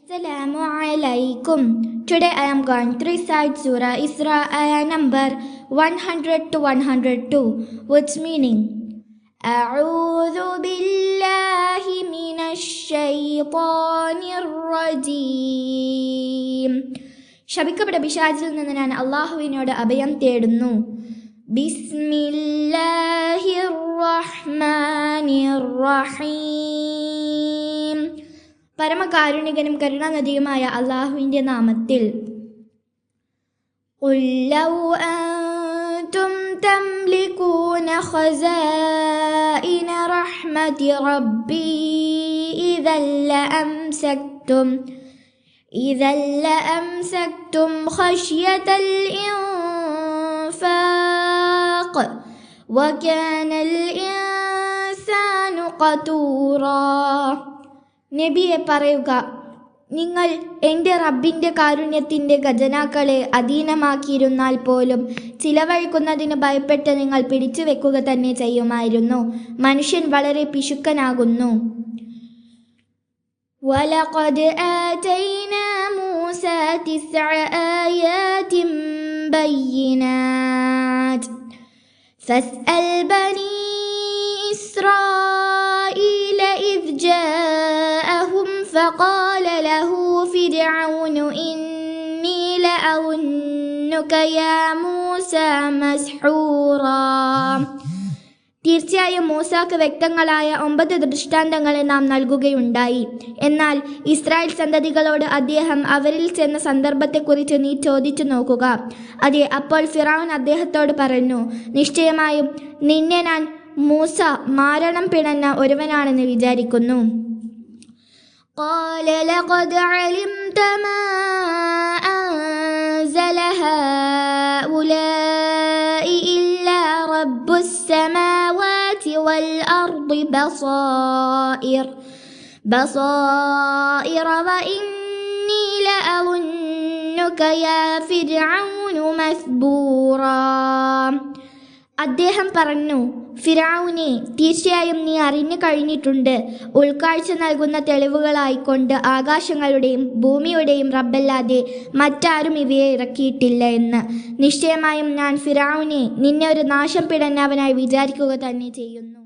Assalamu alaikum. Today I am going to recite Surah Isra ayah number 100 to 102, which meaning A'udhu billahi minash shaytanir rajim. ശപിക്കപ്പെട്ട പിശാചിൽ നിന്ന് ഞാൻ അല്ലാഹുവിനോട് അഭയം തേടുന്നു. ബിസ്മില്ലാഹിർ റഹ്മാനിർ റഹീം. പരമകാരുണികനും കരുണാനിധിയുമായ അല്ലാഹുവിൻ്റെ നാമത്തിൽ. ഖുൽ ലൗ അൻതും തംലികൂന ഖസാഇന റഹ്മതി റബ്ബി ഇദൻ ലഅംസക്തും ഖശ്യതൽ ഇൻഫാഖ് വകാനൽ ഇൻസാനു ഖതൂറാ. നബിയെ പറയുക, നിങ്ങൾ എൻ്റെ റബ്ബിൻ്റെ കാരുണ്യത്തിൻ്റെ ഖജനാക്കളെ അധീനമാക്കിയിരുന്നാൽ പോലും ചിലവഴിക്കുന്നതിന് ഭയപ്പെട്ട് നിങ്ങൾ പിടിച്ചു വെക്കുക തന്നെ ചെയ്യുമായിരുന്നു. മനുഷ്യൻ വളരെ പിശുക്കനാകുന്നു. വലഖദ് ആതൈനാ മൂസാ 9 ആയാതിൻ ബയ്യിനാത് ഫസ്അൽ ബനീ ഇസ്രായീല ഇദ് ജാഅഹും ഫഖാല ലഹു ഫിർഔന ഇന്നി ലഅظുന്നുക യാ മൂസാ മസ്ഹൂറാ. തീർച്ചയായും മൂസാക്ക് വ്യക്തങ്ങളായ 9 ദൃഷ്ടാന്തങ്ങളെ നാം നൽകുകയുണ്ടായി. എന്നാൽ ഇസ്രായേൽ സന്തതികളോട് അദ്ദേഹം അവരിൽ ചെന്ന സന്ദർഭത്തെക്കുറിച്ച് നീ ചോദിച്ചു നോക്കുക. അതെ, അപ്പോൾ ഫിർഔൻ അദ്ദേഹത്തോട് പറഞ്ഞു, നിശ്ചയമായും നിന്നെ ഞാൻ മൂസ മാരണം പിണഞ്ഞ ഒരുവനാണെന്ന് വിചാരിക്കുന്നു. قال لقد علمت ما أنزل هؤلاء إلا رب السماوات والأرض بصائر وإني لأظنك يا فرعون مثبورا. അദ്ദേഹം പറഞ്ഞു, ഫിർഔനെ, തീർച്ചയായും നീ അറിഞ്ഞു കഴിഞ്ഞിട്ടുണ്ട്, ഉൾക്കാഴ്ച നൽകുന്ന തെളിവുകളായിക്കൊണ്ട് ആകാശങ്ങളുടെയും ഭൂമിയുടെയും റബ്ബല്ലാതെ മറ്റാരും ഇവയെ ഇറക്കിയിട്ടില്ല എന്ന്. നിശ്ചയമായും ഞാൻ ഫിർഔനെ നിന്നെ ഒരു നാശം പിടഞ്ഞവനായി വിചാരിക്കുക തന്നെ ചെയ്യുന്നു.